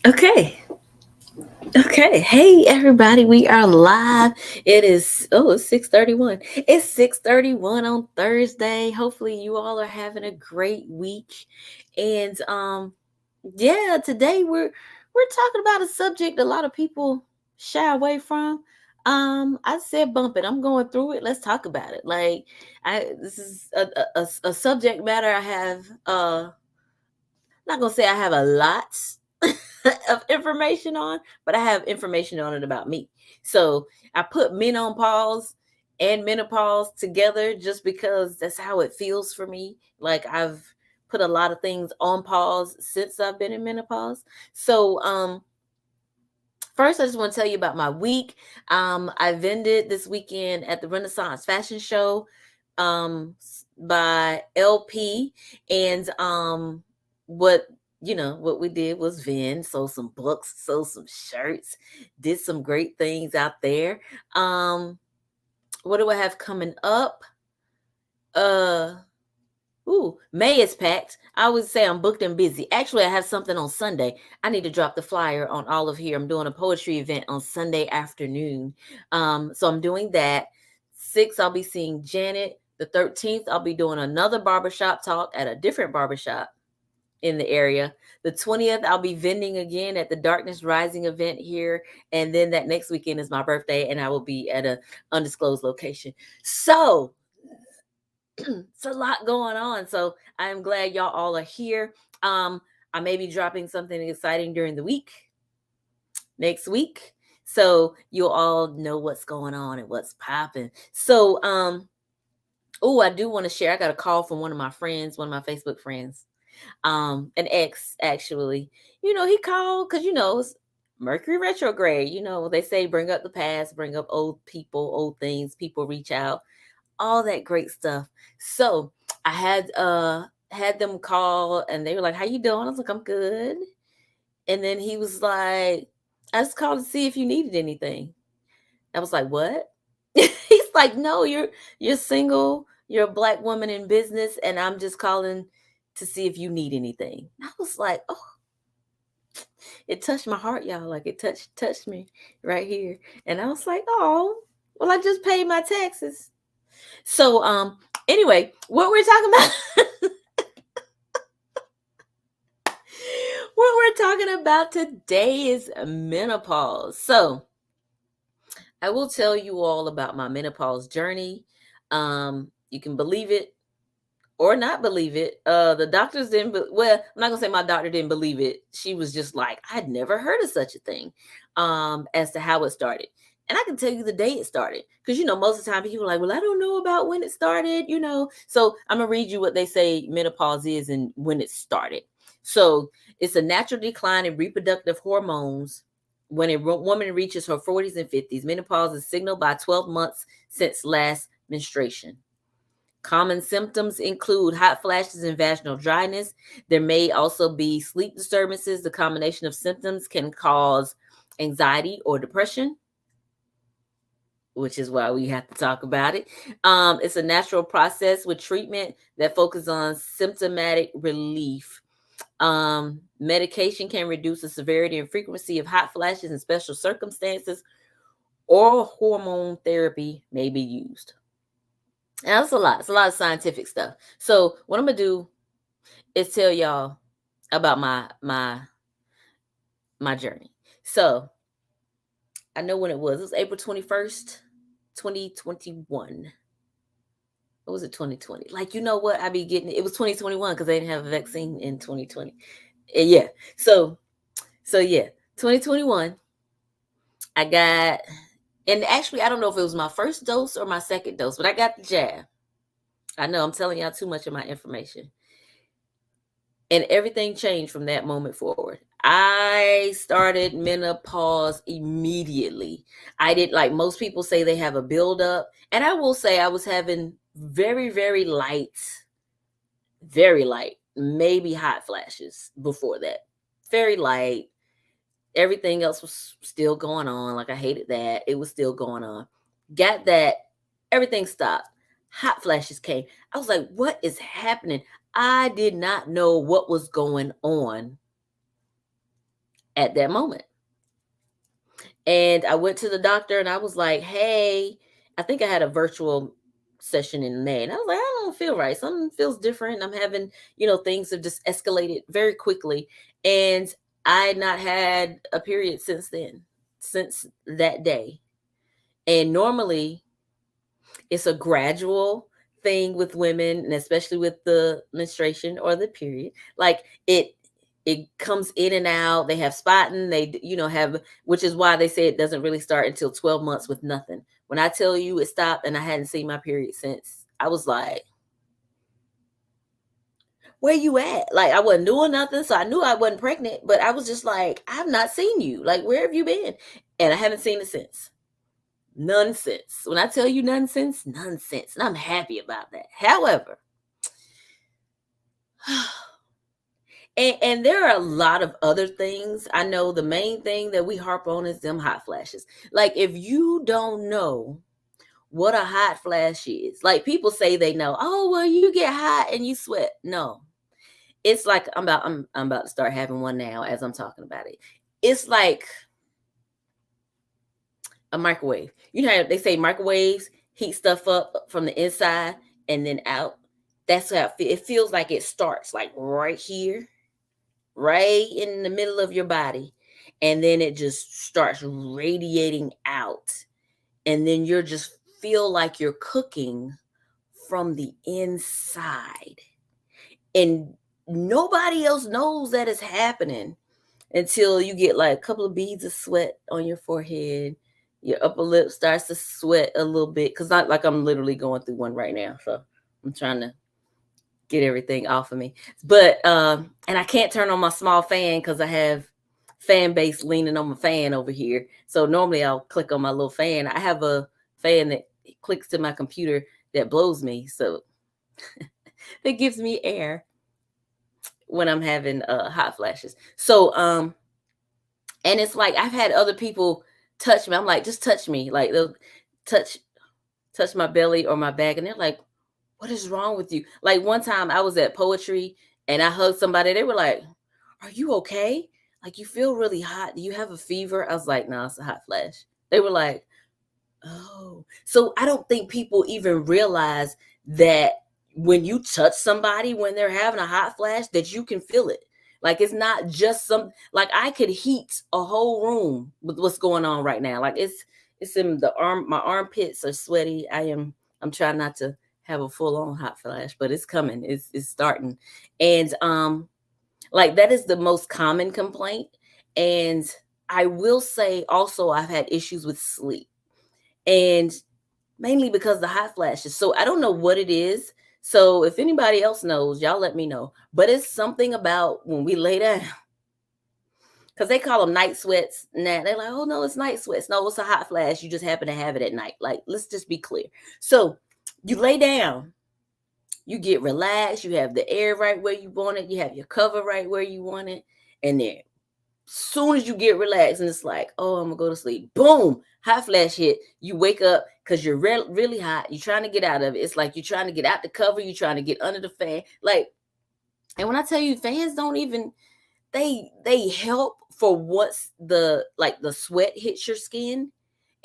Okay. Okay. Hey everybody, we are live. It's 6:31. It's 6:31 on Thursday. Hopefully you all are having a great week. And yeah, today we're talking about a subject a lot of people shy away from. I said bump it. I'm going through it. Let's talk about it. Like I this is a subject matter I have not gonna say I have a lot of information on, but I have information on it about me. So I put men on pause and menopause together just because that's how it feels for me. Like I've put a lot of things on pause since I've been in menopause. So first I just want to tell you about my week. I vended this weekend at the Renaissance Fashion Show by LP, and what what we did was vend, sold some books, sold some shirts, did some great things out there. What do I have coming up? uh Ooh, May is packed. I would say I'm booked and busy. Actually, I have something on Sunday. I need to drop the flyer on all of here. I'm doing a poetry event on Sunday afternoon. So I'm doing that. 6, I'll be seeing Janet. The 13th, I'll be doing another barbershop talk at a different barbershop in the area. The 20th, I'll be vending again at the Darkness Rising event here. And then that next weekend is my birthday, and I will be at a undisclosed location. So it's a lot going on. So I am glad y'all all are here. I may be dropping something exciting during the week next week. So you'll all know what's going on and what's popping. So oh, I do want to share. I got a call from one of my friends, one of my Facebook friends. An ex actually. He called because it's Mercury retrograde. They say bring up the past, bring up old people, old things, people reach out, all that great stuff. So I had them call and they were like, "How you doing?" I was like, "I'm good." And then he was like, "I just called to see if you needed anything." I was like, "What?" He's like, "No, you're single, you're a black woman in business, and I'm just calling to see if you need anything." I was like, "Oh, it touched my heart, y'all. Like it touched me right here." And I was like, "Oh, well, I just paid my taxes." So anyway, what we're talking about what we're talking about today is menopause. So I will tell you all about my menopause journey. You can believe it or not believe it. The doctors didn't well, I'm not gonna say my doctor didn't believe it. She was just like, I'd never heard of such a thing. As to how it started. And I can tell you the day it started. Because most of the time people are like, well, I don't know about when it started. So I'm gonna read you what they say menopause is and when it started. So it's a natural decline in reproductive hormones when a woman reaches her 40s and 50s. Menopause is signaled by 12 months since last menstruation. Common symptoms include hot flashes and vaginal dryness. There may also be sleep disturbances. The combination of symptoms can cause anxiety or depression, which is why we have to talk about it. It's a natural process with treatment that focuses on symptomatic relief. Medication can reduce the severity and frequency of hot flashes in special circumstances, or hormone therapy may be used. And that's a lot. It's a lot of scientific stuff. So what I'm gonna do is tell y'all about my journey. So I know when it was. It was April 21st, 2021. What was it, 2020? Like, you know what? I be getting it was 2021 because they didn't have a vaccine in 2020. Yeah. So yeah, 2021. I got, and actually I don't know if it was my first dose or my second dose, but I got the jab. I know I'm telling y'all too much of my information. And everything changed from that moment forward. I started menopause immediately. I did, like most people say, they have a buildup. And I will say I was having very, very light, maybe hot flashes before that. Very light. Everything else was still going on. Like I hated that. It was still going on. Got that. Everything stopped. Hot flashes came. I was like, what is happening? I did not know what was going on at that moment. And I went to the doctor and I was like, hey, I think I had a virtual session in May. And I was like, I don't feel right. Something feels different. I'm having, things have just escalated very quickly. And I not had a period since then, since that day. And normally it's a gradual thing with women, and especially with the menstruation or the period. Like it comes in and out. They have spotting. They have, which is why they say it doesn't really start until 12 months with nothing. When I tell you it stopped and I hadn't seen my period since, I was like, where you at? Like I wasn't doing nothing, so I knew I wasn't pregnant, but I was just like, I've not seen you. Like where have you been? And I haven't seen it since. Nonsense. When I tell you nonsense, nonsense. And I'm happy about that. However, and there are a lot of other things. I know the main thing that we harp on is them hot flashes. Like if you don't know what a hot flash is, like people say they know, oh well, you get hot and you sweat. No. It's like I'm about to start having one now as I'm talking about it. It's like a microwave. You know how they say microwaves heat stuff up from the inside and then out. That's how it feels like it starts like right here, right in the middle of your body, and then it just starts radiating out, and then you're just feel like you're cooking from the inside, and nobody else knows that it's happening until you get like a couple of beads of sweat on your forehead. Your upper lip starts to sweat a little bit because not like I'm literally going through one right now. So I'm trying to get everything off of me. But and I can't turn on my small fan because I have fan base leaning on my fan over here. So normally I'll click on my little fan. I have a fan that clicks to my computer that blows me. So that gives me air when I'm having hot flashes. So and it's like I've had other people touch me. I'm like, just touch me. Like they'll touch touch my belly or my back, and they're like, "What is wrong with you?" Like one time I was at poetry and I hugged somebody. They were like, "Are you okay? Like you feel really hot. Do you have a fever?" I was like, "No, it's a hot flash." They were like, oh, so I don't think people even realize that when you touch somebody when they're having a hot flash, that you can feel it. Like it's not just some like I could heat a whole room with what's going on right now. Like it's in the arm, my armpits are sweaty. I'm trying not to have a full on hot flash, but it's coming. It's starting. And like that is the most common complaint. And I will say also I've had issues with sleep, and mainly because the hot flashes. So I don't know what it is. So if anybody else knows, y'all let me know. But it's something about when we lay down, because they call them night sweats. Now they're like, oh no, it's night sweats. No, it's a hot flash. You just happen to have it at night. Like, let's just be clear. So you lay down, you get relaxed, you have the air right where you want it, you have your cover right where you want it, and then soon as you get relaxed and it's like, oh, I'm gonna go to sleep. Boom, hot flash hit. You wake up because you're really hot. You're trying to get out of it. It's like you're trying to get out the cover. You're trying to get under the fan. Like, and when I tell you, fans don't even they help for once the sweat hits your skin,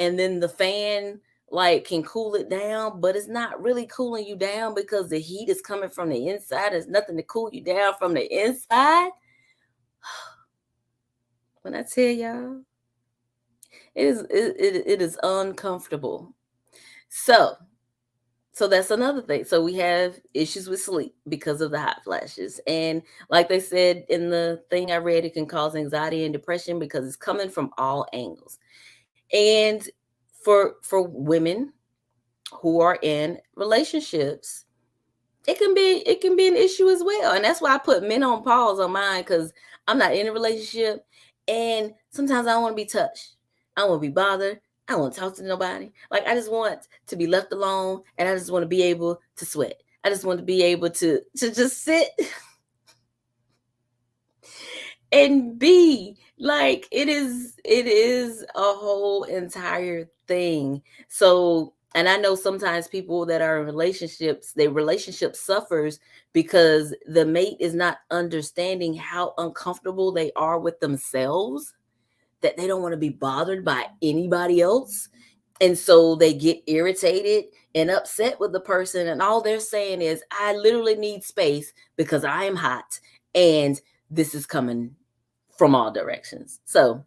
and then the fan like can cool it down, but it's not really cooling you down because the heat is coming from the inside. There's nothing to cool you down from the inside. When I tell y'all, it is uncomfortable. So so that's another thing. So we have issues with sleep because of the hot flashes. And like they said in the thing I read, it can cause anxiety and depression because it's coming from all angles. And for women who are in relationships, it can be an issue as well. And that's why I put men on pause on mine, because I'm not in a relationship, and sometimes I don't want to be touched. I don't want to be bothered. I don't want to talk to nobody. Like I just want to be left alone, and I just want to be able to sweat. I just want to be able to just sit and be like it is a whole entire thing. So And I know sometimes people that are in relationships, their relationship suffers because the mate is not understanding how uncomfortable they are with themselves, that they don't want to be bothered by anybody else. And so they get irritated and upset with the person. And all they're saying is, I literally need space because I am hot and this is coming from all directions. So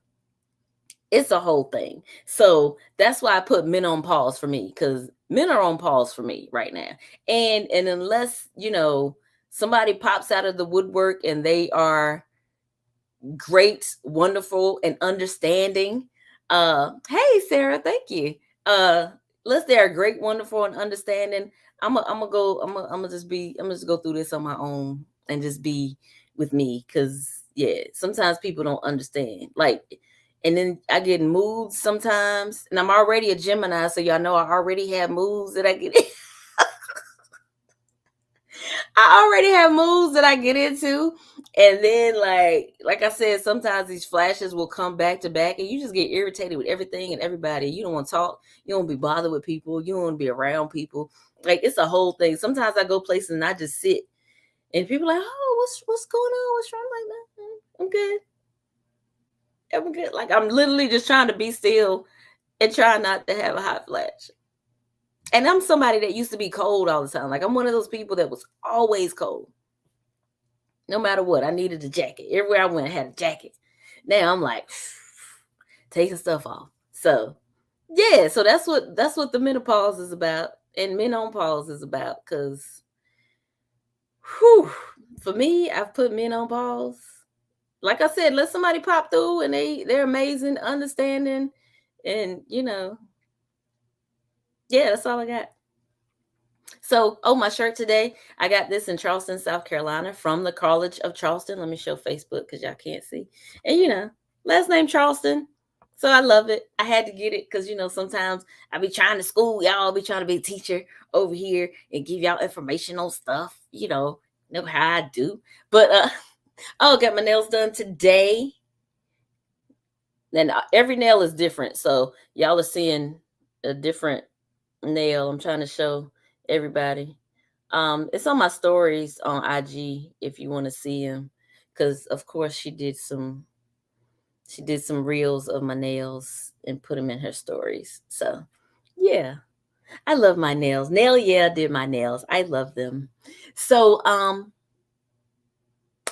it's a whole thing. So that's why I put men on pause for me, because men are on pause for me right now. And unless, somebody pops out of the woodwork and they are great, wonderful, and understanding. Hey Sarah, thank you. Uh, unless they are great, wonderful, and understanding, I'm gonna just go through this on my own and just be with me, because yeah, sometimes people don't understand. Like, and then I get in moods sometimes, and I'm already a Gemini, so y'all know I already have moods that I get. I already have moves that I get into. And then like I said, sometimes these flashes will come back to back and you just get irritated with everything and everybody. You don't want to talk. You don't be bothered with people. You don't want to be around people. Like, it's a whole thing. Sometimes I go places and I just sit and people are like, oh, what's going on? What's wrong? Like that? I'm good. I'm good. Like, I'm literally just trying to be still and try not to have a hot flash. And I'm somebody that used to be cold all the time. Like, I'm one of those people that was always cold. No matter what, I needed a jacket. Everywhere I went, I had a jacket. Now I'm like taking stuff off. So yeah, so that's what the menopause is about, and men on pause is about. Cause, whew, for me, I've put men on pause. Like I said, let somebody pop through and they're amazing, understanding, and yeah, that's all I got. So, oh, my shirt today, I got this in Charleston, South Carolina from the College of Charleston. Let me show Facebook because y'all can't see. And, last name Charleston. So I love it. I had to get it because, sometimes I be trying to school. Y'all be trying to be a teacher over here and give y'all information on stuff, know how I do. But, oh, got my nails done today. And every nail is different. So y'all are seeing a different nail. I'm trying to show everybody. It's on my stories on IG if you want to see him, because of course she did some reels of my nails and put them in her stories. So yeah, I love my nails. Yeah did my nails. I love them. So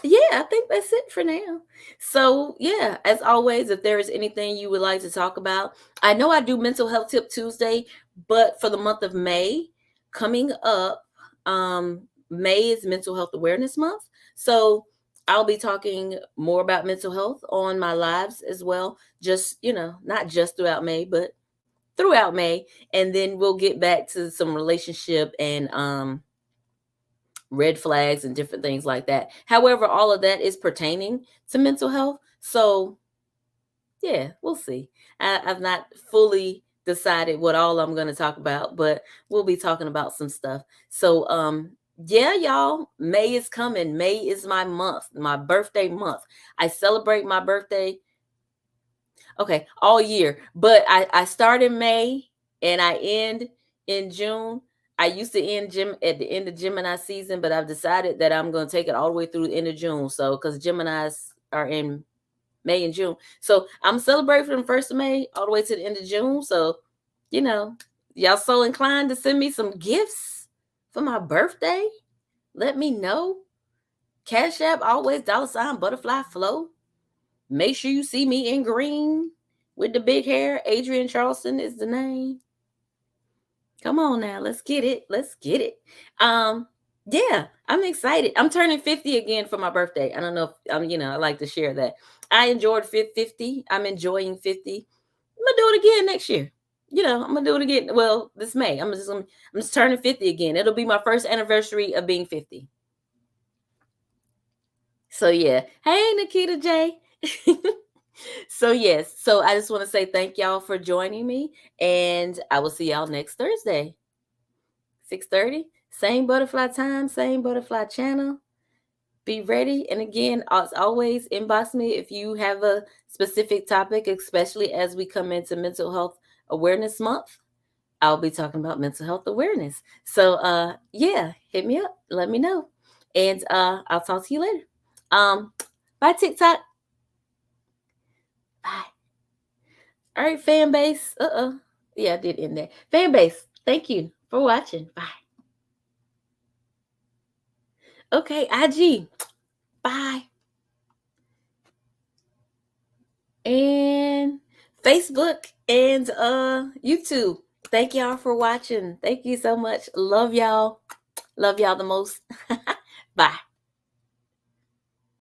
yeah, I think that's it for now. So, yeah, as always, if there is anything you would like to talk about, I know I do Mental Health Tip Tuesday, but for the month of May coming up, May is Mental Health Awareness Month. So, I'll be talking more about mental health on my lives as well. Just, not just throughout May, but throughout May. And then we'll get back to some relationship and red flags and different things like that. However, all of that is pertaining to mental health. So, yeah, we'll see. I've not fully decided what all I'm going to talk about, but we'll be talking about some stuff. So, yeah, y'all, May is coming. May is my month, my birthday month. I celebrate my birthday, okay, all year, but I start in May and I end in June. I used to end gym at the end of Gemini season, but I've decided that I'm going to take it all the way through the end of June. So, because Geminis are in May and June, so I'm celebrating from the 1st of May all the way to the end of June. So, you know, y'all so inclined to send me some gifts for my birthday, let me know. Cash App always $ butterfly flow. Make sure you see me in green with the big hair. Adrian Charleston is the name. Come on now, let's get it. Let's get it. Yeah, I'm excited. I'm turning 50 again for my birthday. I don't know if I like to share that. I enjoyed 50. I'm enjoying 50. I'm gonna do it again next year. I'm gonna do it again. Well, this May. I'm just turning 50 again. It'll be my first anniversary of being 50. So yeah. Hey Nikita J. So yes, so I just want to say thank y'all for joining me, and I will see y'all next Thursday, 6:30. Same butterfly time, same butterfly channel. Be ready, and again, as always, inbox me if you have a specific topic, especially as we come into Mental Health Awareness Month. I'll be talking about mental health awareness. So yeah, hit me up, let me know. And I'll talk to you later. Bye TikTok. Bye. All right, fan base. Yeah, I did end there. Fan base, thank you for watching. Bye. Okay, IG. Bye. And Facebook and YouTube. Thank y'all for watching. Thank you so much. Love y'all. Love y'all the most. Bye.